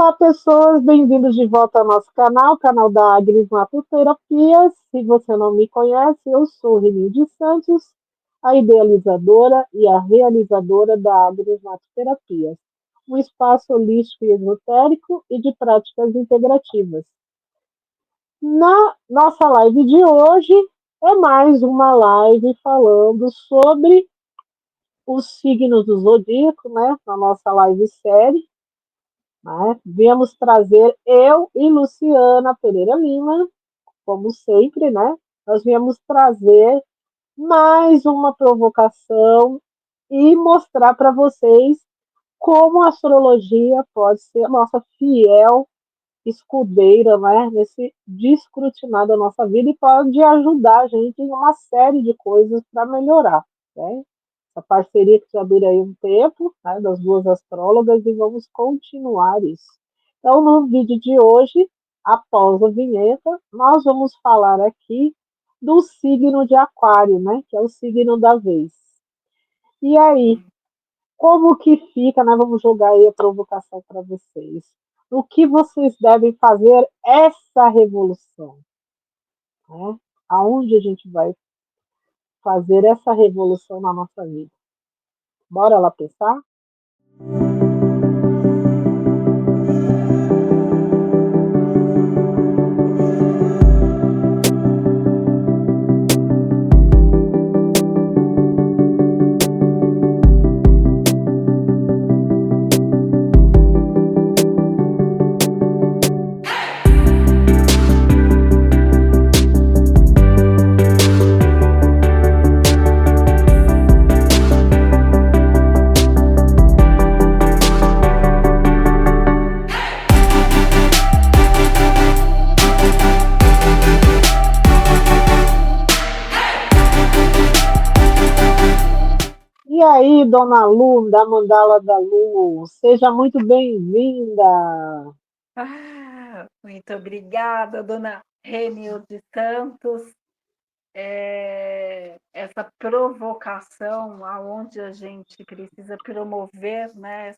Olá, pessoas, bem-vindos de volta ao nosso canal, canal da Agnes Matuterapias. Se você não me conhece, eu sou Renilde Santos, a idealizadora e a realizadora da Agnes Matuterapias, um espaço holístico e esotérico e de práticas integrativas. Na nossa live de hoje, é mais uma live falando sobre os signos do zodíaco, né? Na nossa live série. Né? Viemos trazer eu e Luciana Pereira Lima, como sempre, né? Nós viemos trazer mais uma provocação e mostrar para vocês como a astrologia pode ser a nossa fiel escudeira, né? Nesse descrutinar da nossa vida e pode ajudar a gente em uma série de coisas para melhorar, né? Essa parceria que já dura aí um tempo, né, das duas astrólogas, e vamos continuar isso. Então, no vídeo de hoje, após a vinheta, nós vamos falar aqui do signo de Aquário, né, que é o signo da vez. E aí, como que fica, né? Vamos jogar aí a provocação para vocês. O que vocês devem fazer essa revolução? Né? Aonde a gente vai fazer essa revolução na nossa vida? Bora lá pensar? E aí, dona Lu, da Mandala da Lu, seja muito bem-vinda. Muito obrigada, dona Renilde Santos. Essa provocação aonde a gente precisa promover, né,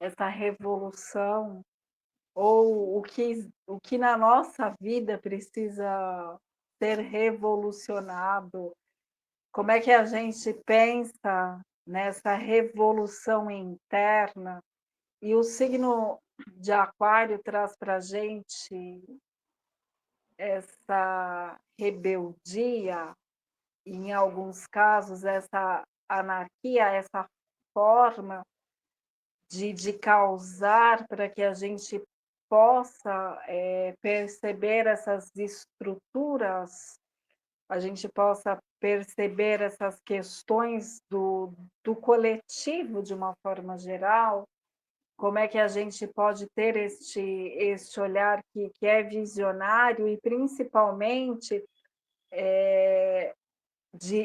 essa revolução, ou o que na nossa vida precisa ser revolucionado, como é que a gente pensa nessa revolução interna. E o signo de Aquário traz para a gente essa rebeldia, e em alguns casos, essa anarquia, essa forma de causar para que a gente possa perceber essas estruturas, a gente possa perceber essas questões do coletivo de uma forma geral. Como é que a gente pode ter este olhar que é visionário e, principalmente,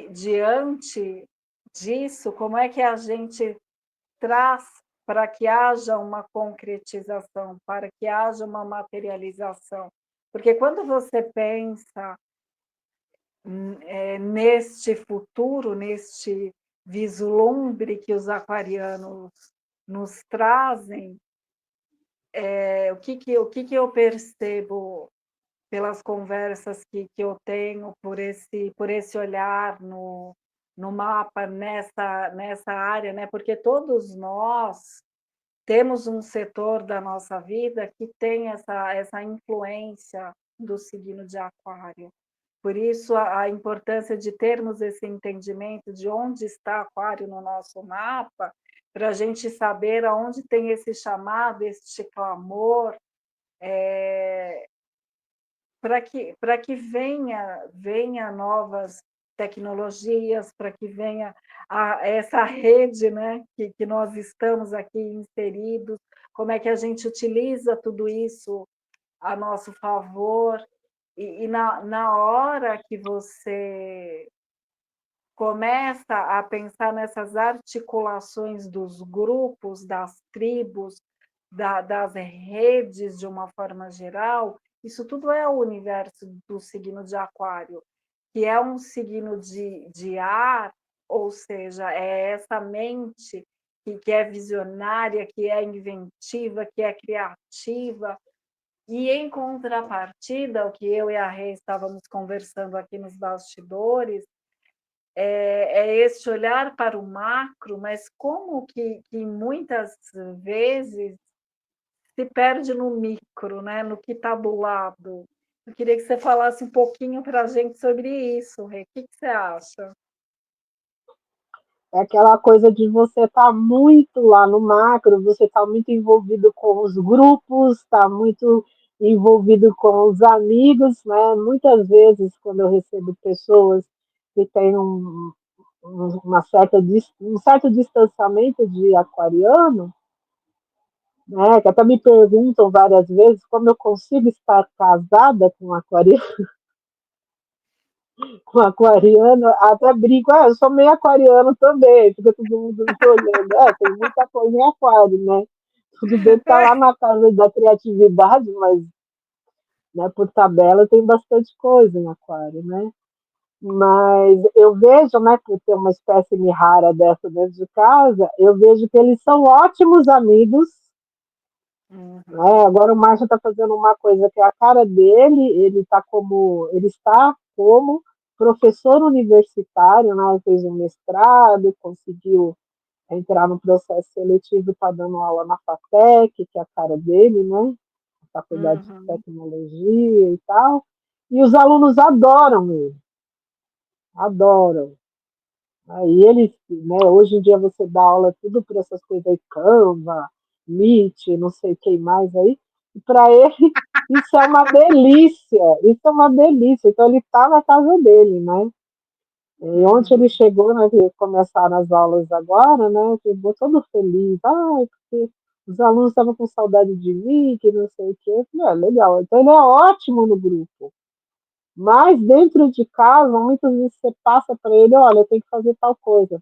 diante disso, como é que a gente traz para que haja uma concretização, para que haja uma materialização? Porque quando você pensa neste futuro, neste vislumbre que os aquarianos nos trazem, o que eu percebo pelas conversas que eu tenho, por esse olhar no mapa, nessa área, né? Porque todos nós temos um setor da nossa vida que tem essa influência do signo de Aquário. Por isso, a importância de termos esse entendimento de onde está Aquário no nosso mapa, para a gente saber aonde tem esse chamado, este clamor, para que venha novas tecnologias, para que venha essa rede, né, que nós estamos aqui inseridos, como é que a gente utiliza tudo isso a nosso favor. E na hora que você começa a pensar nessas articulações dos grupos, das tribos, das redes de uma forma geral, isso tudo é o universo do signo de Aquário, que é um signo de ar, ou seja, é essa mente que é visionária, que é inventiva, que é criativa. E em contrapartida, o que eu e a Rê estávamos conversando aqui nos bastidores, é esse olhar para o macro, mas como que muitas vezes se perde no micro, né, no que está do lado. Eu queria que você falasse um pouquinho para a gente sobre isso, Rê. O que que você acha? É aquela coisa de você estar muito lá no macro, você está muito envolvido com os grupos, está muito envolvido com os amigos, né? Muitas vezes, quando eu recebo pessoas que têm um certo distanciamento de aquariano, né? Que até me perguntam várias vezes como eu consigo estar casada com um aquariano, com um aquariano, até brinco, eu sou meio aquariano também, fica todo mundo me olhando. Tem muita coisa em aquário, né? Tudo bem que tá lá na casa da criatividade, mas né, por tabela tem bastante coisa em aquário, né? Mas eu vejo, né, por ter uma espécie rara dessa dentro de casa, eu vejo que eles são ótimos amigos, né? Uhum, Agora o Márcio está fazendo uma coisa que é a cara dele, ele está como professor universitário, né? Fez um mestrado, conseguiu entrar no processo seletivo e está dando aula na FATEC, que é a cara dele, né? Faculdade de uhum. Tecnologia e tal. E os alunos adoram ele, adoram. Aí ele, né, hoje em dia você dá aula tudo por essas coisas aí, Canva, Meet, não sei quem mais aí, e para ele isso é uma delícia, isso é uma delícia. Então ele está na casa dele, né? E ontem ele Uhum. chegou, né, que começaram as aulas agora, né, chegou todo feliz, porque os alunos estavam com saudade de mim, que não sei o quê. Eu falei, legal, então ele é ótimo no grupo. Mas dentro de casa, muitas vezes você passa para ele, olha, tem que fazer tal coisa.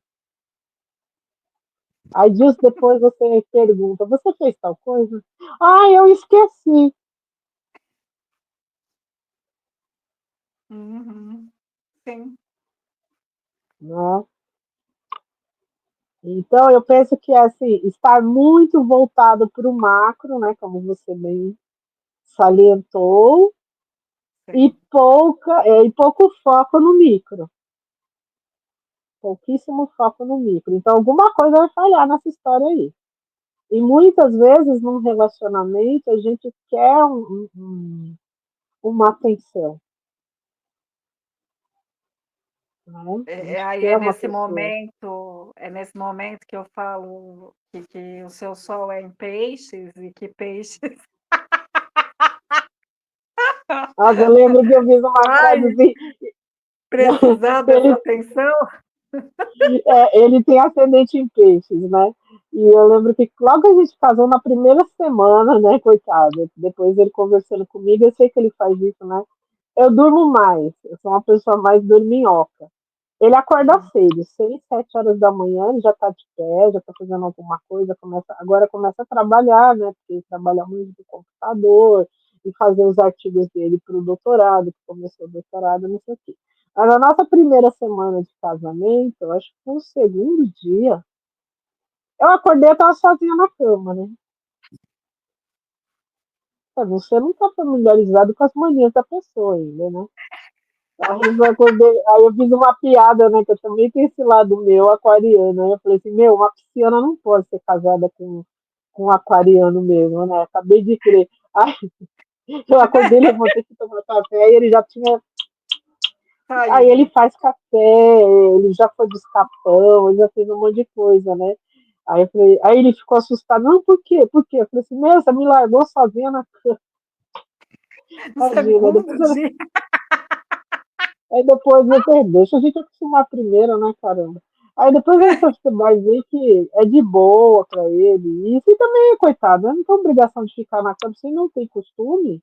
Aí dias depois você pergunta, você fez tal coisa? Ah, eu esqueci. Uhum. Sim. Né? Então, eu penso que assim, estar muito voltado para o macro, né, como você bem salientou, Sim. e pouco foco no micro. Pouquíssimo foco no micro. Então, alguma coisa vai falhar nessa história aí. E muitas vezes, num relacionamento, a gente quer uma atenção. Né? A gente Aí quer uma pessoa. é nesse momento que eu falo que o seu sol é em peixes e que peixes Nossa, eu lembro que eu fiz uma frase vai assim, precisar dessa ele, atenção. ele tem ascendente em peixes, né? E eu lembro que logo que a gente casou na primeira semana, né, coitado, depois ele conversando comigo, eu sei que ele faz isso, né? Eu durmo mais, eu sou uma pessoa mais dorminhoca. Ele acorda Hum, cedo, 6, 7 horas da manhã, ele já está de pé, já está fazendo alguma coisa, agora começa a trabalhar, né? Porque ele trabalha muito no computador e fazer os artigos dele para o doutorado, que começou o doutorado, não sei o quê. Mas na nossa primeira semana de casamento, eu acho que foi o segundo dia, eu acordei e estava sozinha na cama, né? Você não está familiarizado com as manias da pessoa ainda, né? Aí eu fiz uma piada, né? Que eu também tenho esse lado meu, aquariano. Aí eu falei assim, uma pisciana não pode ser casada com um aquariano mesmo, né? Acabei de crer. Aí eu acordei, levantei que tomar café, aí ele já tinha. Aí ele saiu. faz café, ele já foi de escapão, ele já fez um monte de coisa, né? Aí ele ficou assustado, não, por quê? Por quê? Eu falei assim, você me largou sozinha na No imagina. segundo dia. Aí depois eu falei, deixa a gente acostumar primeiro, né, caramba? Aí depois você vai ver que é de boa pra ele. E você também, coitado, não tem obrigação de ficar na cama. Você não tem costume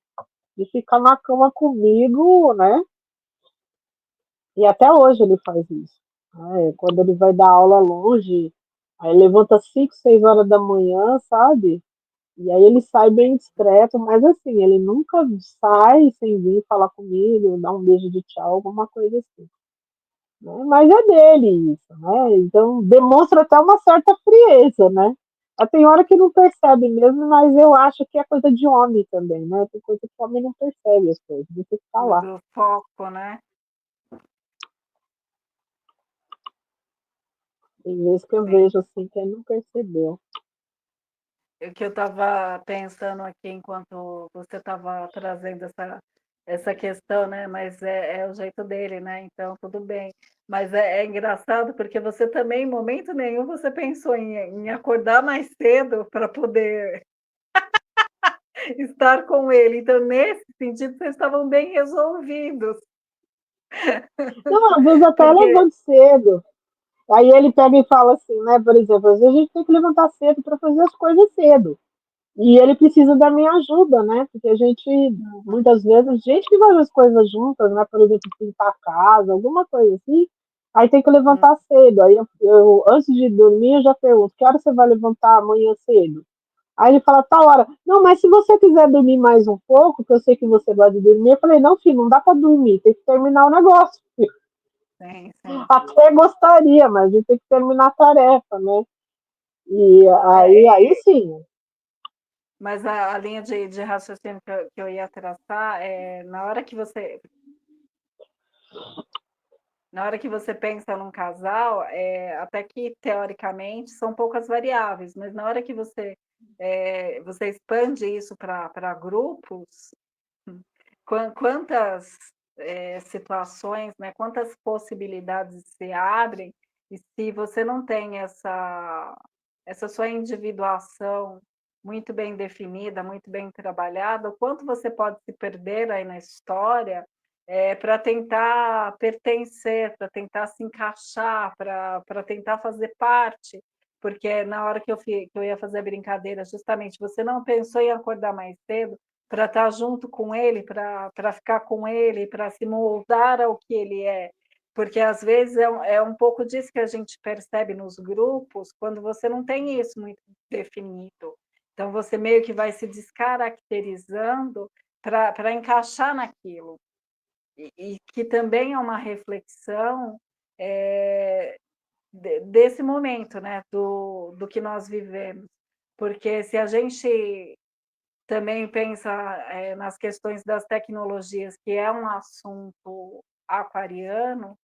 de ficar na cama comigo, né? E até hoje ele faz isso. Quando ele vai dar aula longe, aí levanta 5, 6 horas da manhã, sabe? E aí ele sai bem discreto, mas assim, ele nunca sai sem vir falar comigo, dar um beijo de tchau, alguma coisa assim. né? Mas é dele isso, né? Então demonstra até uma certa frieza, né? Tem hora que não percebe mesmo, mas eu acho que é coisa de homem também, né? Tem coisa que o homem não percebe as coisas, deixa eu falar. do foco, né? Tem vezes que eu Sim. vejo assim que ele não percebeu. O que eu estava pensando aqui enquanto você estava trazendo essa questão, né? Mas é o jeito dele, né? Então, tudo bem. Mas é engraçado porque você também, em momento nenhum, você pensou em acordar mais cedo para poder estar com ele. Então, nesse sentido, vocês estavam bem resolvidos. Não, às vezes até Porque, levante cedo. Aí ele pega e fala assim, né? Por exemplo, às vezes a gente tem que levantar cedo para fazer as coisas cedo. E ele precisa da minha ajuda, né? Porque a gente, muitas vezes, a gente que faz as coisas juntas, né? Por exemplo, pintar a casa, alguma coisa assim. Aí tem que hum, levantar cedo. Aí antes de dormir, eu já pergunto: que hora você vai levantar amanhã cedo? Aí ele fala: tal hora. Não, mas se você quiser dormir mais um pouco, que eu sei que você gosta de dormir, eu falei: não, filho, não dá para dormir, tem que terminar o negócio. sim, sim. Até gostaria, mas a gente tem que terminar a tarefa, né? E aí É, sim. mas a linha de raciocínio que eu ia traçar é na hora que você pensa num casal, até que teoricamente são poucas variáveis, mas na hora que você expande isso para grupos, quantas situações, né, quantas possibilidades se abrem, e se você não tem essa sua individuação muito bem definida, muito bem trabalhada, o quanto você pode se perder aí na história para tentar pertencer, para tentar se encaixar, para tentar fazer parte, porque na hora que eu ia fazer a brincadeira, justamente, você não pensou em acordar mais cedo, para estar junto com ele, para ficar com ele, para se moldar ao que ele é. Porque às vezes é um pouco disso que a gente percebe nos grupos, quando você não tem isso muito definido. Então você meio que vai se descaracterizando para encaixar naquilo. E que também é uma reflexão desse momento, né? Do que nós vivemos. Porque se a gente também pensa nas questões das tecnologias, que é um assunto aquariano,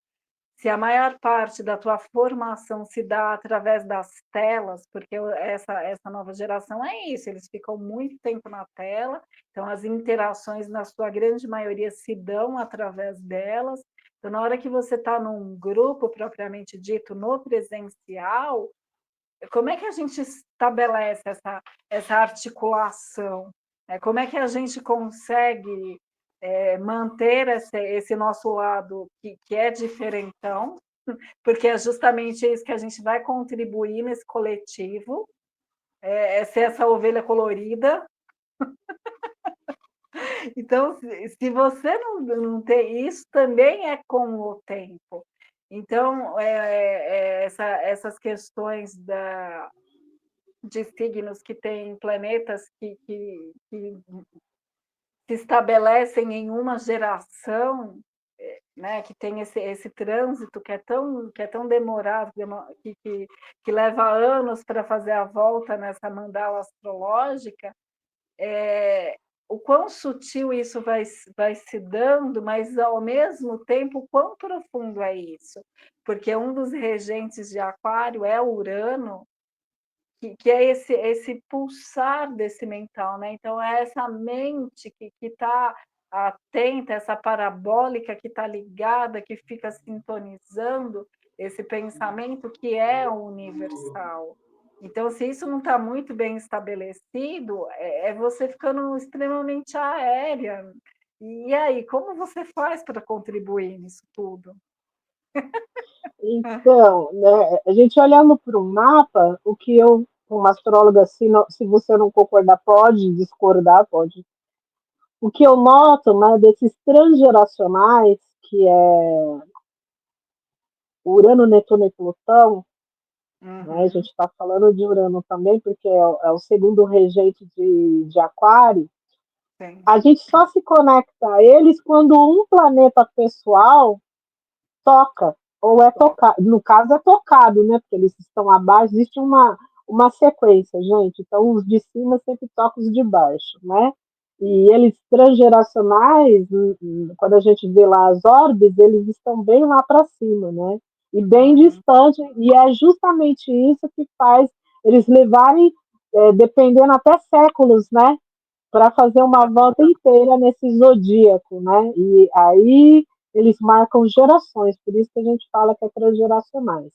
se a maior parte da tua formação se dá através das telas, porque essa nova geração é isso, eles ficam muito tempo na tela, então as interações, na sua grande maioria, se dão através delas. Então, na hora que você está num grupo propriamente dito, no presencial, como é que a gente estabelece essa articulação? Como é que a gente consegue manter esse nosso lado que é diferentão, porque é justamente isso que a gente vai contribuir nesse coletivo, é ser essa ovelha colorida. Então, se você não tem isso, também é com o tempo. Então, essas questões de signos que têm planetas que se estabelecem em uma geração, né, que tem esse trânsito que é tão demorado, que leva anos para fazer a volta nessa mandala astrológica, o quão sutil isso vai se dando, mas ao mesmo tempo, o quão profundo é isso? Porque um dos regentes de Aquário é Urano, que é esse pulsar desse mental, né? Então, é essa mente que está atenta, essa parabólica que está ligada, que fica sintonizando esse pensamento que é o universal. Então, se isso não está muito bem estabelecido, é você ficando extremamente aérea. E aí, como você faz para contribuir nisso tudo? Então, né, a gente olhando para um mapa, o que eu, como astróloga, se você não concordar, pode discordar, pode. O que eu noto, né, desses transgeracionais, que é Urano, Netuno e Plutão, né, a gente Uhum, está falando de Urano também, porque é o segundo regente de Aquário, sim. a gente só se conecta a eles quando um planeta pessoal toca. ou é tocado, no caso é tocado, né? Porque eles estão abaixo, existe uma sequência, gente. Então os de cima sempre tocam os de baixo, né? E eles transgeracionais, quando a gente vê lá as orbes, eles estão bem lá para cima, né? E bem Uhum. distante, e é justamente isso que faz eles levarem, dependendo até séculos, né? Para fazer uma volta inteira nesse zodíaco, né? E aí eles marcam gerações, por isso que a gente fala que é transgeracionais.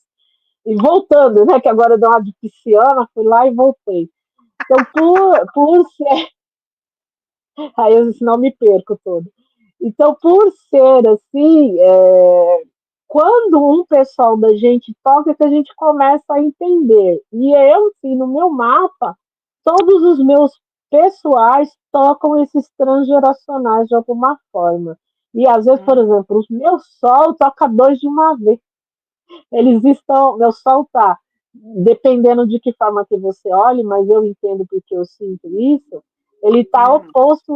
E voltando, né? Que agora eu dei uma de pisciana, fui lá e voltei. Então, por ser. Aí eu não me perco todo. Então, por ser assim, quando um pessoal da gente toca, é que a gente começa a entender. E eu, sim, no meu mapa, todos os meus pessoais tocam esses transgeracionais de alguma forma. E às vezes, por Uhum. exemplo, os meus sol toca dois de uma vez. Eles estão, meu sol tá, dependendo de que forma que você olhe, mas eu entendo porque eu sinto isso, ele está Uhum. oposto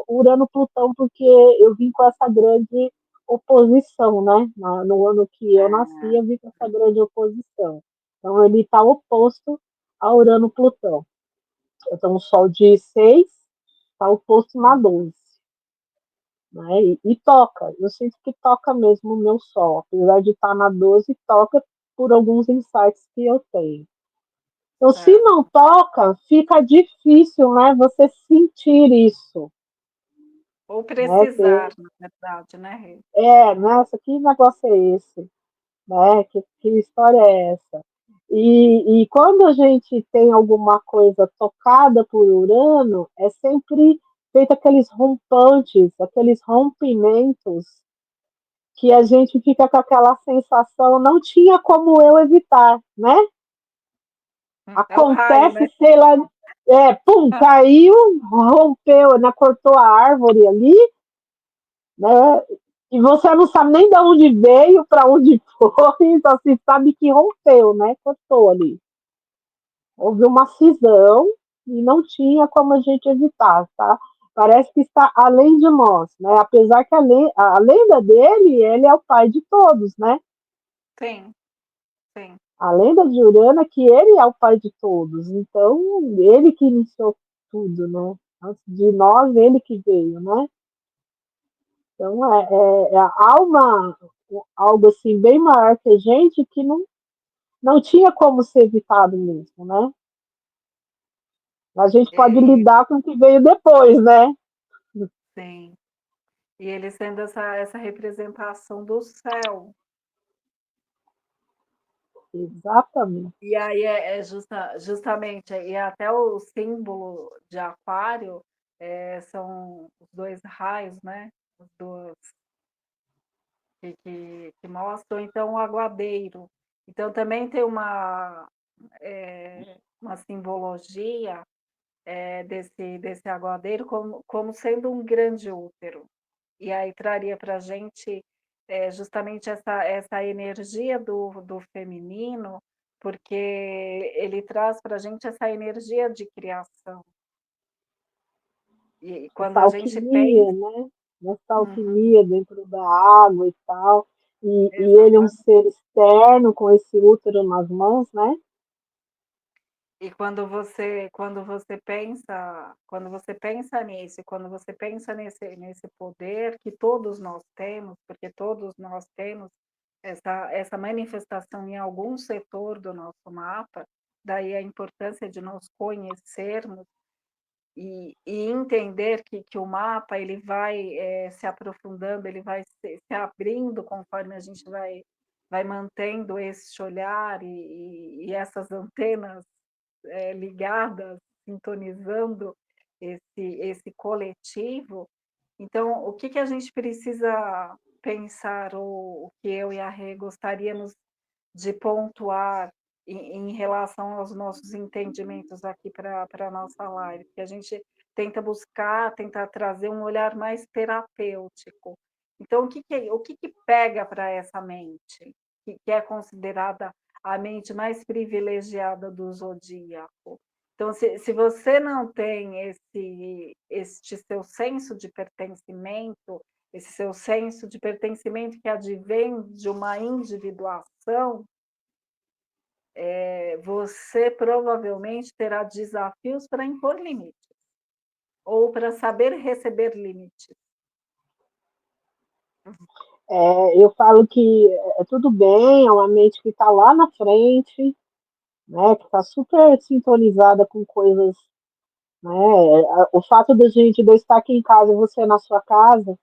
Urano-Plutão, porque eu vim com essa grande oposição, né? No ano que eu nasci, Ah, eu vim com essa grande oposição. Então, ele está oposto a Urano-Plutão. Então, o Sol de 6 está oposto na uhum. 12, né? E toca, eu sinto que toca mesmo o meu sol, apesar de estar na 12, toca por alguns insights que eu tenho. Então, se não Certo. toca, fica difícil, né, você sentir isso, Ou né, precisar, na verdade, né, Rê? nossa, que negócio é esse, né, que história é essa? E quando a gente tem alguma coisa tocada por Urano, é sempre feito aqueles rompantes, aqueles rompimentos que a gente fica com aquela sensação, não tinha como eu evitar, né? É o raio, Acontece, né? sei lá, pum, caiu, rompeu, né, cortou a árvore ali, né? E você não sabe nem de onde veio, para onde foi, só se sabe que rompeu, né? Cortou ali. Houve uma cisão e não tinha como a gente evitar, tá? Parece que está além de nós, né? Apesar que a lenda dele, ele é o pai de todos, né? Sim, sim. A lenda de Urano é que ele é o pai de todos, então ele que iniciou tudo, né? Antes de nós, ele que veio, né? Então há algo assim bem maior que a gente que não tinha como ser evitado mesmo, né? A gente pode E, lidar com o que veio depois, né? sim. E ele sendo essa representação do céu. Exatamente. E aí justamente, e até o símbolo de aquário são os dois raios, né? Os dois que mostram, então, o aguadeiro. Então, também tem uma simbologia desse aguadeiro como sendo um grande útero. E aí traria para a gente justamente essa energia do feminino, porque ele traz para a gente essa energia de criação. E quando Essa a gente pensa. alquimia, né? Nessa Uhum, alquimia dentro da água e tal. E ele é um exatamente. ser externo com esse útero nas mãos, né? E quando você pensa nisso, quando você pensa nesse poder que todos nós temos, porque todos nós temos essa manifestação em algum setor do nosso mapa, daí a importância de nós conhecermos e entender que o mapa ele vai se aprofundando, ele vai se abrindo conforme a gente vai mantendo esse olhar e essas antenas ligadas, sintonizando esse coletivo. Então, o que, que a gente precisa pensar, ou o que eu e a Rê gostaríamos de pontuar em relação aos nossos entendimentos aqui para a nossa live, que a gente tenta buscar, tentar trazer um olhar mais terapêutico. Então, o que pega para essa mente, que é considerada a mente mais privilegiada do zodíaco? Então, se você não tem este seu senso de pertencimento, esse seu senso de pertencimento que advém de uma individuação, você provavelmente terá desafios para impor limites, ou para saber receber limites. Eu falo que é tudo bem, é uma mente que está lá na frente, né, que está super sintonizada com coisas, né, o fato da gente de eu estar aqui em casa e você na sua casa,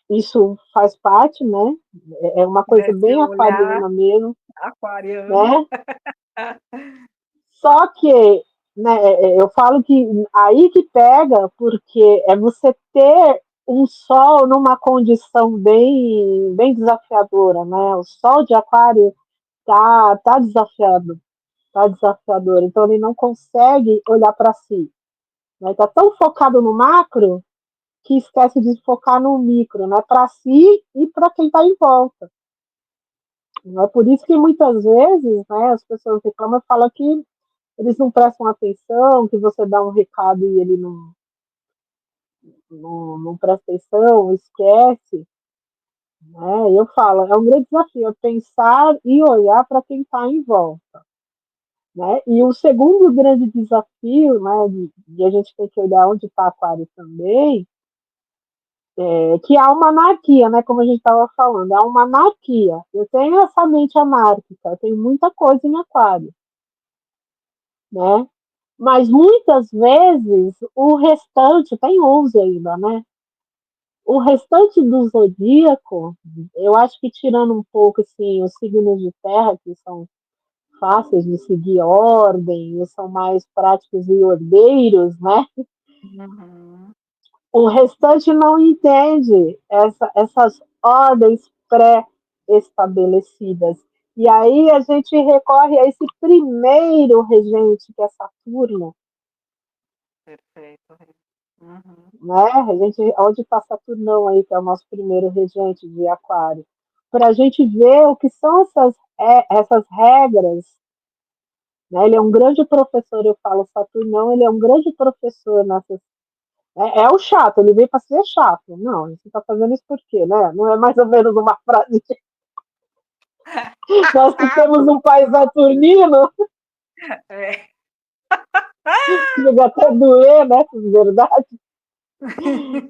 isso faz parte, né, é uma coisa Nesse bem olhar aquariana mesmo, aquariano. né, só que, né, eu falo que aí que pega, porque é você ter um sol numa condição bem desafiadora, né? O sol de aquário tá desafiado, tá desafiador. Então ele não consegue olhar para si, né? Tá tão focado no macro que esquece de focar no micro, né? Para si e para quem está em volta. É por isso que muitas vezes, né, as pessoas reclamam e falam que eles não prestam atenção, que você dá um recado e ele não presta atenção, esquece. Né? Eu falo, é um grande desafio, é pensar e olhar para quem está em volta. Né? E o segundo grande desafio, né, de a gente ter que olhar onde está Aquário também, é que há uma anarquia, né, como a gente estava falando, há uma anarquia. Eu tenho essa mente anárquica, eu tenho muita coisa em Aquário. Né? Mas muitas vezes o restante, tem 11 ainda, né? O restante do zodíaco, eu acho que tirando um pouco assim, os signos de terra, que são fáceis de seguir ordem, e são mais práticos e ordeiros, né? Uhum. O restante não entende essas ordens pré-estabelecidas. E aí a gente recorre a esse primeiro regente, que é Saturno, Perfeito. Uhum. né? A gente, onde está Saturnão aí, que é o nosso primeiro regente de Aquário, para a gente ver o que são essas regras. Né? Ele é um grande professor, eu falo Saturnão, ele é um grande professor nessas. É o chato, ele veio para ser chato. Não, você está fazendo isso por quê? Né? Não é mais ou menos uma frase de nós que temos um pai saturnino, É. chega até a doer, né? De verdade.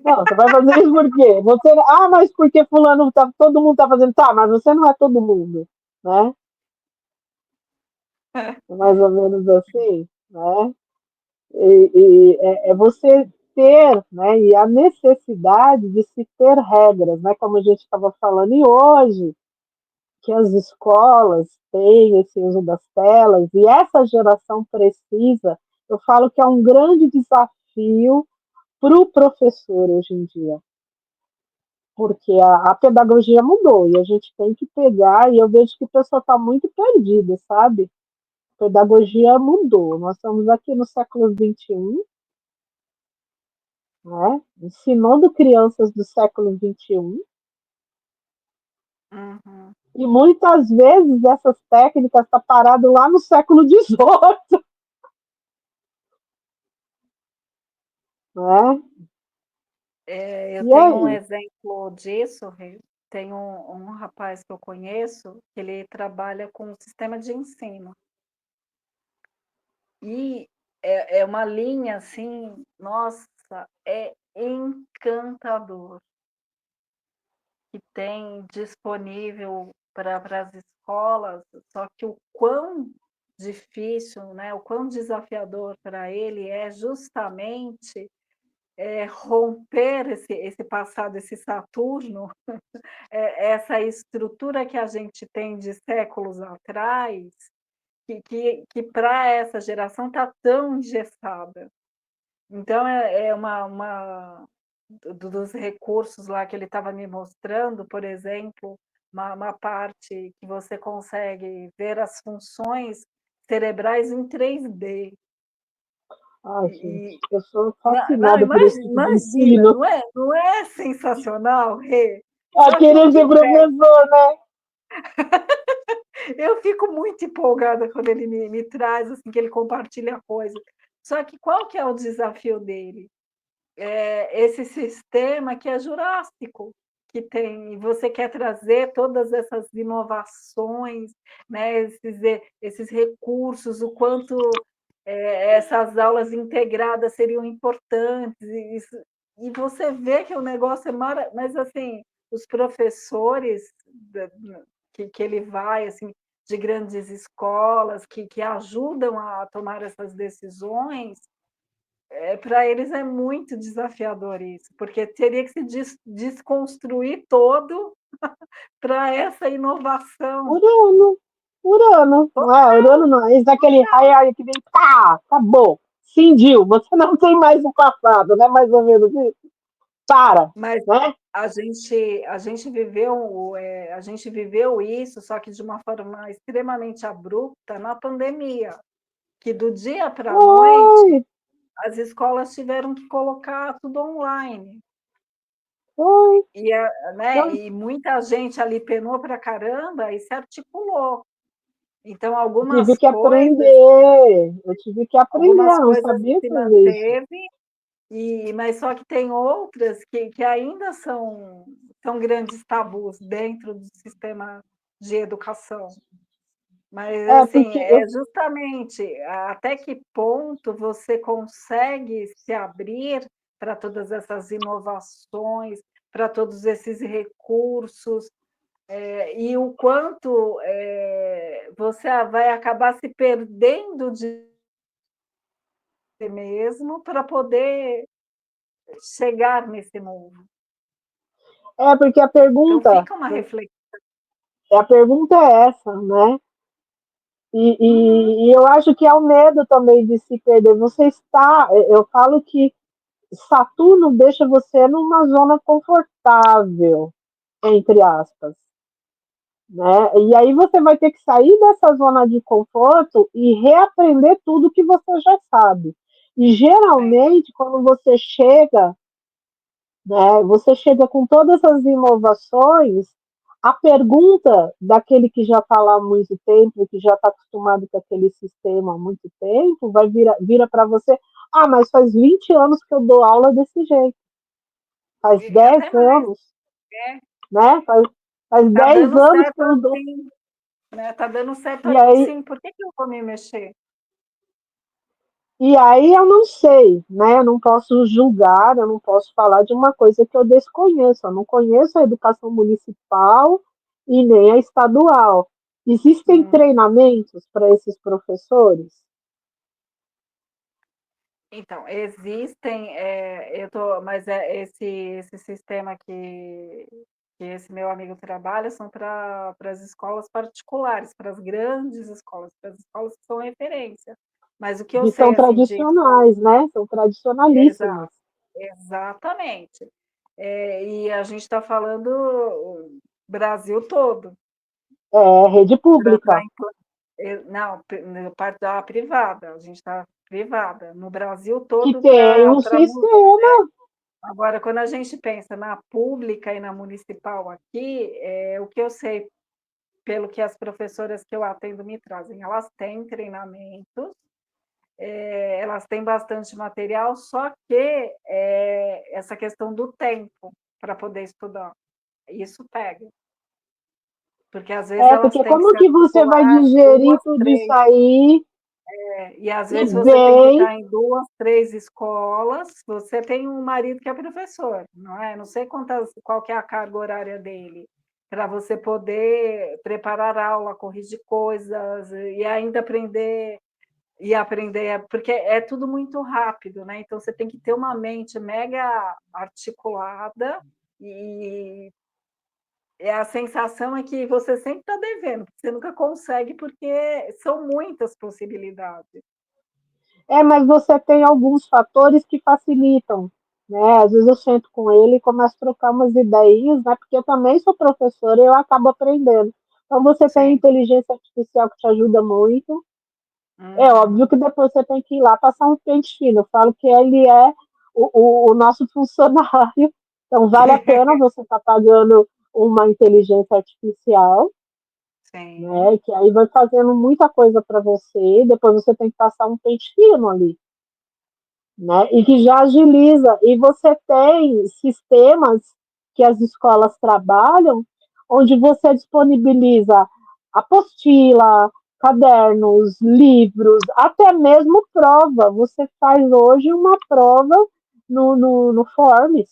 Não, você vai fazer isso por quê? Você, mas porque fulano tá, todo mundo tá fazendo, tá, mas você não é todo mundo, né? É mais ou menos assim, né? É você ter, né? E a necessidade de se ter regras, né? Como a gente estava falando, e hoje que as escolas têm esse uso das telas, e essa geração precisa, eu falo que é um grande desafio para o professor hoje em dia, porque a pedagogia mudou e a gente tem que pegar, e eu vejo que o pessoal está muito perdido, sabe? A pedagogia mudou. Nós estamos aqui no século XXI, né? Ensinando crianças do século XXI, Uhum. e muitas vezes essas técnicas estão paradas lá no século XVIII, né? Eu E tenho um aí? exemplo disso, tem um rapaz que eu conheço, que ele trabalha com o sistema de ensino. E é uma linha assim, nossa, é encantador, que tem disponível para as escolas, só que o quão difícil, né, o quão desafiador para ele é justamente romper esse passado, esse Saturno, essa estrutura que a gente tem de séculos atrás, que para essa geração está tão engessada. Então, é uma dos recursos lá que ele estava me mostrando, por exemplo, uma parte que você consegue ver as funções cerebrais em 3D. Ai, gente, E, eu sou não, fascinada por esse tipo de imagina, ensino. não é sensacional, Rê? A Só que querer onde ser pega? professor, né? Eu fico muito empolgada quando ele me traz, assim, que ele compartilha coisa. Só que qual que é o desafio dele? esse sistema que é jurássico, que tem, e você quer trazer todas essas inovações, né, esses recursos, o quanto essas aulas integradas seriam importantes, e você vê que o negócio é maravilhoso, mas assim, os professores que ele vai, assim, de grandes escolas, que ajudam a tomar essas decisões, para eles é muito desafiador isso, porque teria que se desconstruir todo para essa inovação. Urano, Urano, não é? Urano não, é daquele raio que vem, pá, acabou, cindiu, você não tem mais o passado, né? Mais ou menos isso. Para, Mas né? a gente viveu isso, só que de uma forma extremamente abrupta na pandemia, que do dia para a noite Foi, as escolas tiveram que colocar tudo online. foi. Né, Eu e muita gente ali penou para caramba e se articulou. Então, tive que aprender, eu tive que aprender, algumas eu não coisas sabia se fazer isso. manteve, mas só que tem outras que ainda são grandes tabus dentro do sistema de educação. Mas, É, assim, porque eu, é justamente até que ponto você consegue se abrir para todas essas inovações, para todos esses recursos, e o quanto você vai acabar se perdendo de si mesmo para poder chegar nesse mundo. porque Então fica uma reflexão. a pergunta é essa, né? Uhum, E eu acho que é o medo também de se perder. Você está, eu falo que Saturno deixa você numa zona confortável, entre aspas, né? E aí você vai ter que sair dessa zona de conforto e reaprender tudo que você já sabe. E sim. geralmente, quando você chega com todas as inovações, a pergunta daquele que já está lá há muito tempo, que já está acostumado com aquele sistema há muito tempo, vira para você, ah, mas faz 20 anos que eu dou aula desse jeito, faz E 10 até mais, anos, né? né? Faz Tá 10 dando anos que certo eu dou. assim, né? Tá dando certo E aí, assim, por que eu vou me mexer? E aí eu não sei, né? Eu não posso julgar, eu não posso falar de uma coisa que eu desconheço. Eu não conheço a educação municipal e nem a estadual. Existem Hum. treinamentos para esses professores? Então, existem, mas esse sistema que esse meu amigo trabalha são para as escolas particulares, para as grandes escolas, para as escolas que são referência. Mas o que eu Que são sei, assim, de escola, tradicionais, né? São tradicionalíssimas. exatamente. E a gente está falando o Brasil todo, É, rede para pública, não, na parte da privada, a gente está privada, no Brasil que todo tem para um sistema. agora, quando a gente pensa na pública e na municipal aqui, o que eu sei, pelo que as professoras que eu atendo me trazem, elas têm treinamentos, elas têm bastante material, só que essa questão do tempo para poder estudar, isso pega, porque às vezes É, elas porque têm que como se que você vai articular digerir duas, tudo isso três, aí e às e vezes você tem que bem. estar em duas, três escolas. Você tem um marido que é professor, não é? Não sei qual que é a carga horária dele, para você poder preparar aula, corrigir coisas e ainda aprender, porque é tudo muito rápido, né? Então você tem que ter uma mente mega articulada e a sensação é que você sempre está devendo, você nunca consegue porque são muitas possibilidades. Mas você tem alguns fatores que facilitam, né? Às vezes eu sento com ele e começo a trocar umas ideias, né? Porque eu também sou professora e eu acabo aprendendo. Então você tem Sim. inteligência artificial que te ajuda muito. É óbvio Uhum. que depois você tem que ir lá passar um pente fino. Eu falo que ele é o nosso funcionário. Então vale a pena você estar pagando uma inteligência artificial, Sim. né? Que aí vai fazendo muita coisa para você, e depois você tem que passar um pente fino ali, né? E que já agiliza. E você tem sistemas que as escolas trabalham, onde você disponibiliza apostila, cadernos, livros, até mesmo prova. Você faz hoje uma prova no Forms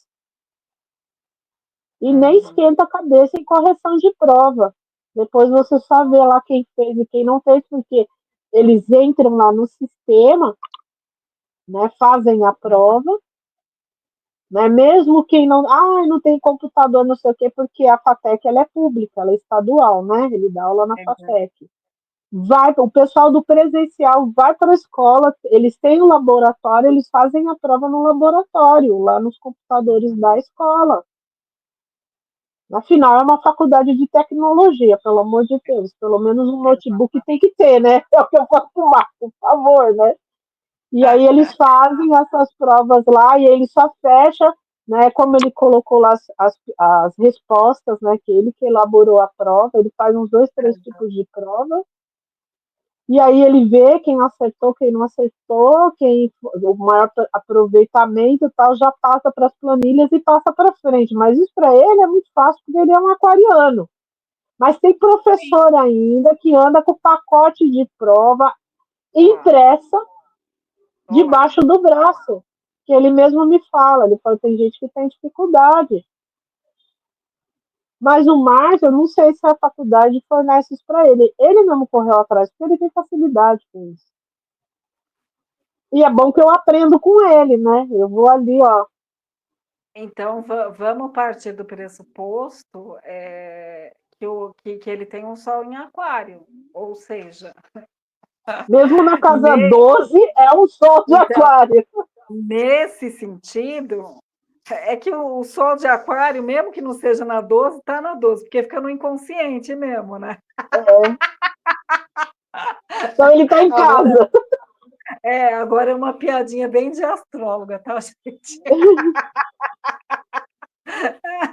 e nem Uhum. esquenta a cabeça em correção de prova. Depois você só vê lá quem fez e quem não fez, porque eles entram lá no sistema, né, fazem a prova, né, mesmo quem não, não tem computador, não sei o quê, porque a FATEC ela é pública, ela é estadual, né? Ele dá aula na Uhum. FATEC. Vai, o pessoal do presencial vai para a escola, eles têm um laboratório, eles fazem a prova no laboratório, lá nos computadores da Uhum. escola. Afinal, é uma faculdade de tecnologia, pelo amor de Deus. Pelo menos um notebook tem que ter, né? É o que eu posso tomar, por favor, né? E aí eles fazem essas provas lá e ele só fecha, né? Como ele colocou lá as respostas, né? Que ele que elaborou a prova, ele faz uns dois, três tipos de prova. E aí ele vê quem acertou, quem não acertou, quem o maior aproveitamento e tal, já passa para as planilhas e passa para frente. Mas isso para ele é muito fácil porque ele é um aquariano. Mas tem Sim. professor ainda que anda com pacote de prova Ah, impressa olha. debaixo do braço. Que ele mesmo me fala, ele fala, tem gente que tem dificuldade. Mas o Márcio, eu não sei se a faculdade fornece isso para ele. Ele mesmo correu atrás, porque ele tem facilidade com isso. E é bom que eu aprendo com ele, né? Eu vou ali, ó. Então, vamos partir do pressuposto que ele tem um sol em aquário, ou seja, Mesmo na casa ne- 12 é um sol de então, aquário. nesse sentido, é que o sol de aquário, mesmo que não seja na 12, está na 12, porque fica no inconsciente mesmo, né? É. Então ele está em Agora, casa. agora é uma piadinha bem de astróloga, tá, gente?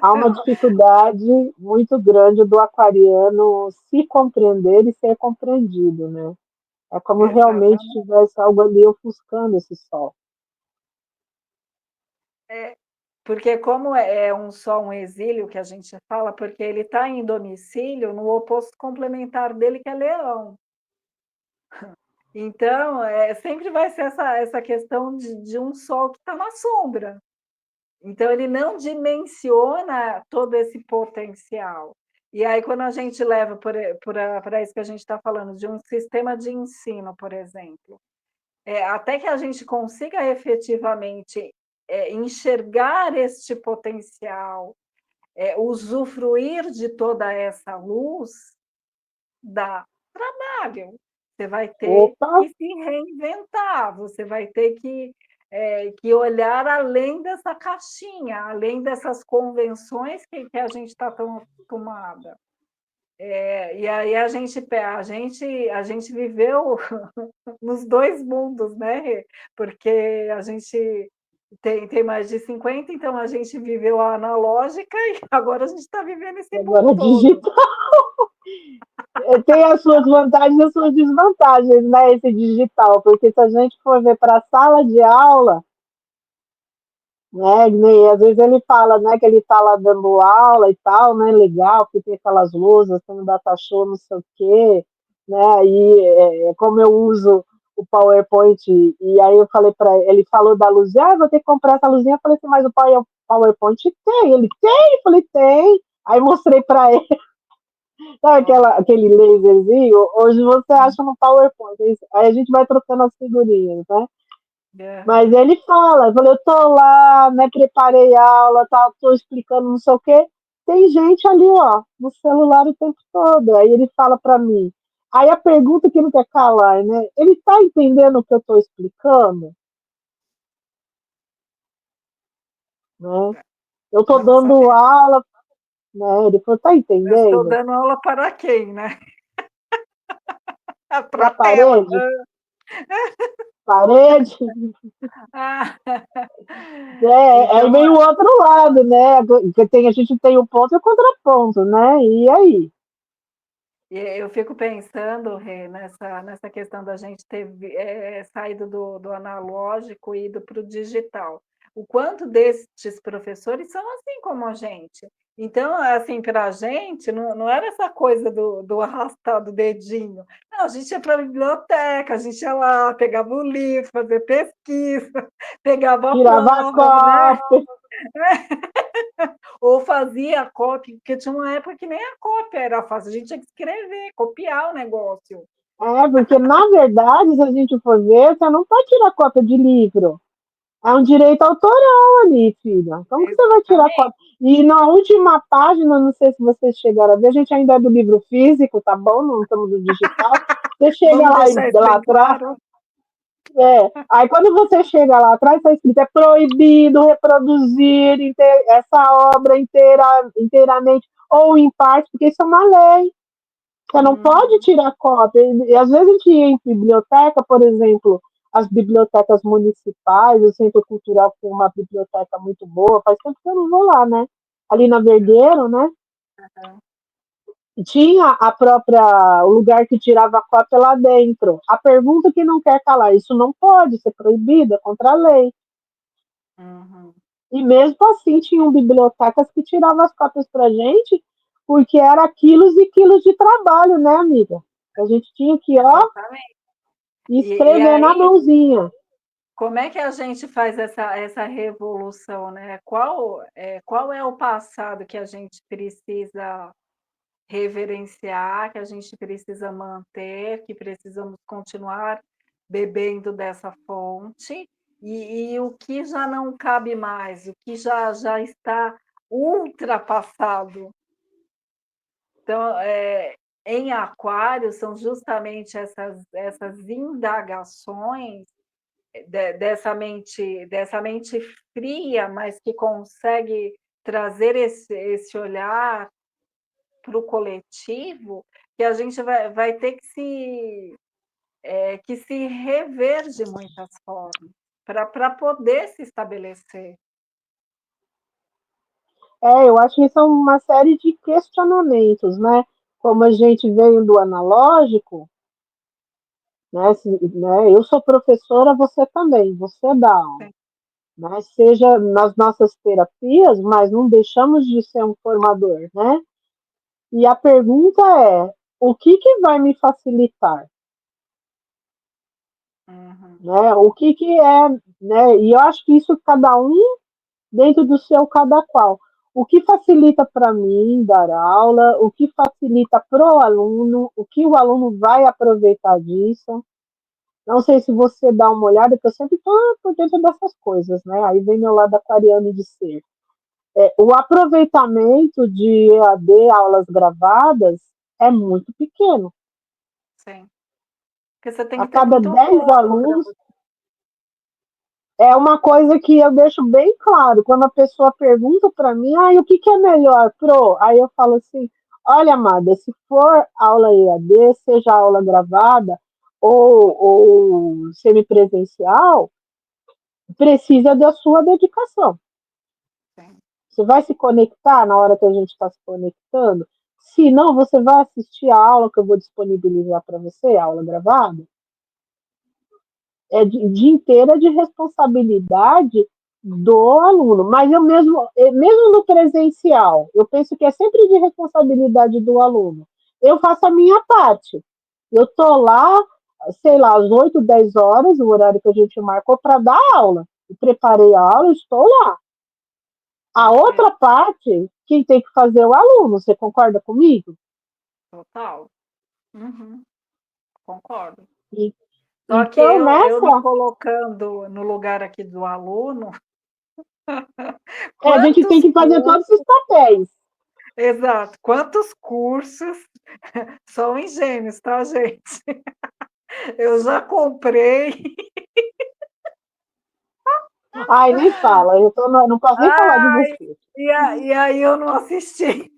Há uma dificuldade muito grande do aquariano se compreender e ser compreendido, né? É como realmente Exatamente. tivesse algo ali ofuscando esse sol. Porque como é um só um exílio que a gente fala, porque ele está em domicílio no oposto complementar dele, que é leão. Então, sempre vai ser essa questão de um sol que está na sombra. Então, ele não dimensiona todo esse potencial. E aí, quando a gente leva para isso que a gente está falando, de um sistema de ensino, por exemplo, até que a gente consiga efetivamente enxergar este potencial, usufruir de toda essa luz, dá trabalho. Você vai ter Opa, que se reinventar, você vai ter que olhar além dessa caixinha, além dessas convenções que a gente está tão acostumada. E aí a gente viveu nos dois mundos, né? Porque a gente tem mais de 50, então a gente viveu a analógica e agora a gente está vivendo esse mundo agora todo. digital. Tem as suas vantagens e as suas desvantagens, né? Esse digital, porque se a gente for ver para a sala de aula, né? Às vezes ele fala, né, que ele está lá dando aula e tal, né? Legal, que tem aquelas luzes, tem um data show, não sei o quê, né? Aí, como eu uso o PowerPoint, e aí eu falei para ele, falou da luzinha, vou ter que comprar essa luzinha, eu falei assim, mas o PowerPoint tem, ele tem, eu falei, tem, aí mostrei para ele, sabe aquele laserzinho, hoje você acha no PowerPoint, aí a gente vai trocando as figurinhas, né? Mas Aham. ele fala, eu falei, eu tô lá, né, preparei aula, tal, tô explicando não sei o quê. Tem gente ali, ó, no celular o tempo todo. Aí ele fala para mim. Aí a pergunta que não quer calar, né? Ele tá entendendo o que eu tô explicando? Né? Eu tô Vamos dando saber. aula, né? Ele falou, tá Eu estou entendendo? dando aula para quem, né? Para Pra a tela. parede? Parede? Ah, Aí então, vem o outro lado, né? Que a gente tem o ponto e o contraponto, né? E aí? Eu fico pensando, Rê, nessa questão da gente ter saído do analógico e ido para o digital. O quanto destes professores são assim como a gente. Então, assim, para a gente, não era essa coisa do arrastar do dedinho. Não, a gente ia para a biblioteca, a gente ia lá, pegava o livro, fazia pesquisa, pegava a Tirava a prova, né? cópia. Ou fazia a cópia, porque tinha uma época que nem a cópia era fácil, a gente tinha que escrever, copiar o negócio. É, porque, na verdade, se a gente for ver, você não pode tirar cópia de livro. É um direito autoral ali, filha. Como que você vai tirar cópia? Exatamente. E na última página, não sei se vocês chegaram a ver, a gente ainda é do livro físico, tá bom? Não estamos do digital. Você chega Vamos lá, deixar isso lá bem atrás, claro. aí quando você chega lá atrás, está escrito, é proibido reproduzir essa obra inteiramente ou em parte, porque isso é uma lei. Você não pode Uhum, tirar cópia. E às vezes a gente ia em biblioteca, por exemplo, as bibliotecas municipais, o Centro Cultural que tem uma biblioteca muito boa, faz tempo que eu não vou lá, né? Ali na Vergueiro, né? uhum. Tinha a própria, o lugar que tirava a cópia lá dentro. A pergunta que não quer calar, isso não pode ser proibido, é contra a lei. Uhum. E mesmo assim, tinham bibliotecas que tiravam as cópias para a gente, porque era quilos e quilos de trabalho, né, amiga? A gente tinha que, ó, Exatamente. E escrever na aí, mãozinha. como é que a gente faz essa revolução, né? Qual é o passado que a gente precisa reverenciar, que a gente precisa manter, que precisamos continuar bebendo dessa fonte, e o que já não cabe mais, o que já está ultrapassado. Então, em Aquário, são justamente essas indagações dessa mente fria, mas que consegue trazer esse olhar para o coletivo, que a gente vai ter que se rever de muitas formas, para poder se estabelecer. Eu acho que são uma série de questionamentos, né? Como a gente veio do analógico, né? Né, eu sou professora, você também, você dá aula, Sim. né? Seja nas nossas terapias, mas não deixamos de ser um formador, né? E a pergunta é, o que vai me facilitar? Uhum. Né? O que é, né? E eu acho que isso cada um dentro do seu cada qual. O que facilita para mim dar aula, o que facilita para o aluno, o que o aluno vai aproveitar disso. Não sei se você dá uma olhada, porque eu sempre estou por dentro dessas coisas, né? Aí vem meu lado aquariano de ser. O aproveitamento de EAD, aulas gravadas, é muito pequeno. Sim. Porque você tem A que ter cada muito 10 foco para alunos, você. é uma coisa que eu deixo bem claro. Quando a pessoa pergunta para mim, o que é melhor, Pro? Aí eu falo assim, olha, amada, se for aula EAD, seja aula gravada ou semipresencial, precisa da sua dedicação. Sim. Você vai se conectar na hora que a gente está se conectando? Se não, você vai assistir a aula que eu vou disponibilizar para você, a aula gravada? É de inteira de responsabilidade do aluno. Mas mesmo no presencial, eu penso que é sempre de responsabilidade do aluno. Eu faço a minha parte. Eu estou lá, sei lá, às 8, 10 horas, o horário que a gente marcou para dar aula. Eu preparei a aula, estou lá. A outra Perfeito. parte, quem tem que fazer é o aluno. Você concorda comigo? Total. Uhum. Concordo. E, Só que então, eu me nessa, colocando no lugar aqui do aluno, a gente tem quantos que fazer todos cursos, os papéis. exato, quantos cursos são ingênuos, tá, gente? Eu já comprei. Ai, nem fala, não posso nem falar de Ai, você. e aí eu não assisti.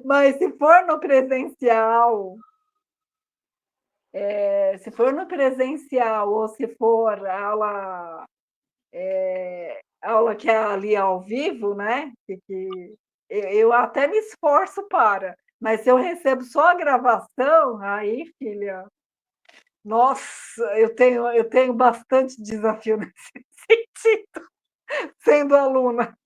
Mas se for no presencial, se for no presencial ou se for aula que é ali ao vivo, né? Eu até me esforço para. Mas se eu recebo só a gravação, aí, filha, nossa, eu tenho bastante desafio nesse sentido, sendo aluna.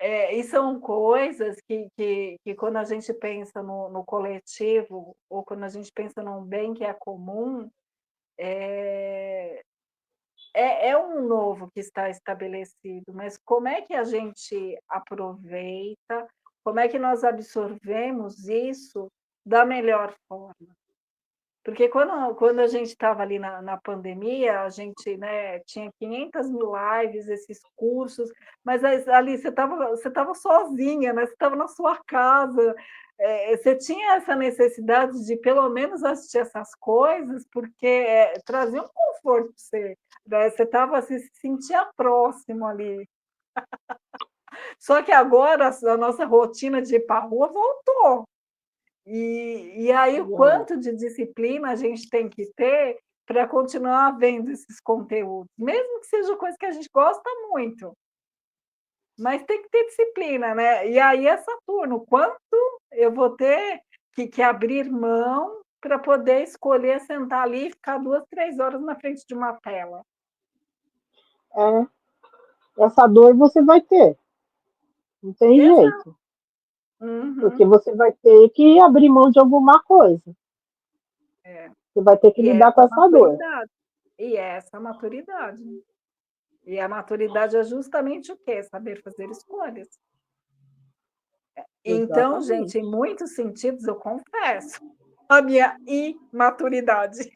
E são coisas que quando a gente pensa no coletivo, ou quando a gente pensa num bem que é comum, é um novo que está estabelecido, mas como é que a gente aproveita, como é que nós absorvemos isso da melhor forma? Porque quando a gente estava ali na pandemia, a gente, né, tinha 500.000 lives, esses cursos, mas ali você estava sozinha, né, você estava na sua casa, você tinha essa necessidade de pelo menos assistir essas coisas, porque, trazia um conforto para você, né, você se sentia próximo ali. Só que agora a nossa rotina de ir para a rua voltou. E aí, o É, quanto de disciplina a gente tem que ter para continuar vendo esses conteúdos, mesmo que seja coisa que a gente gosta muito, mas tem que ter disciplina, né? E aí é Saturno, o quanto eu vou ter que abrir mão para poder escolher sentar ali e ficar 2, 3 horas na frente de uma tela. é, essa dor você vai ter, não tem Exato. jeito, porque Uhum. você vai ter que abrir mão de alguma coisa, É. você vai ter que E lidar com essa essa dor. maturidade. E essa maturidade. E a maturidade é justamente o quê? Saber fazer escolhas. Então, gente, em Exatamente. muitos sentidos, eu confesso a minha imaturidade.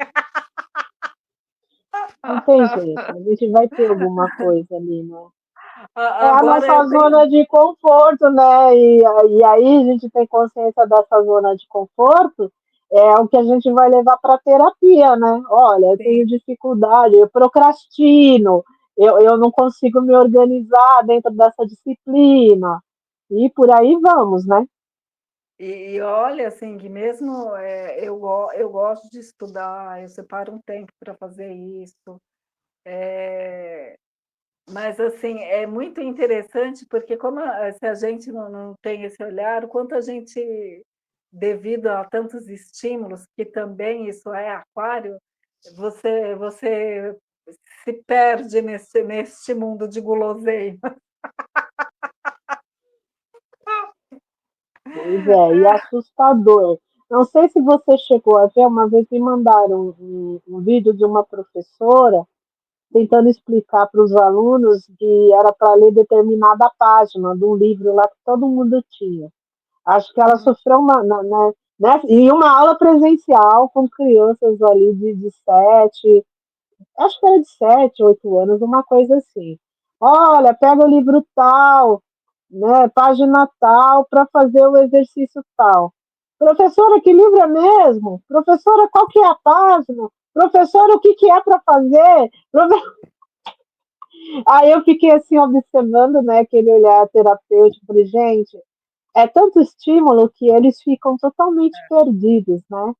Não tem jeito, a gente vai ter alguma coisa ali, né? É a Agora eu nossa tenho. zona de conforto, né? E aí a gente tem consciência dessa zona de conforto, é o que a gente vai levar para terapia, né? Olha, eu tenho Sim. dificuldade, eu procrastino, eu não consigo me organizar dentro dessa disciplina. E por aí vamos, né? E olha, assim, que mesmo eu gosto de estudar, eu separo um tempo para fazer isso. Mas, assim, é muito interessante, porque se a gente não tem esse olhar, o quanto a gente, devido a tantos estímulos, que também isso é aquário, você se perde neste mundo de guloseima. Pois é, e assustador. Não sei se você chegou a ver, uma vez me mandaram um vídeo de uma professora tentando explicar para os alunos que era para ler determinada página de um livro lá que todo mundo tinha. Acho que ela Uhum. sofreu né, em uma aula presencial com crianças ali de 7, acho que era de 7, 8 anos, uma coisa assim. Olha, pega o livro tal, né, página tal, para fazer o exercício tal. Professora, que livro é mesmo? Professora, qual que é a página? Professora, o que, que é para fazer? Aí eu fiquei assim observando, né, aquele olhar terapêutico, falei, gente, é tanto estímulo que eles ficam totalmente perdidos, né?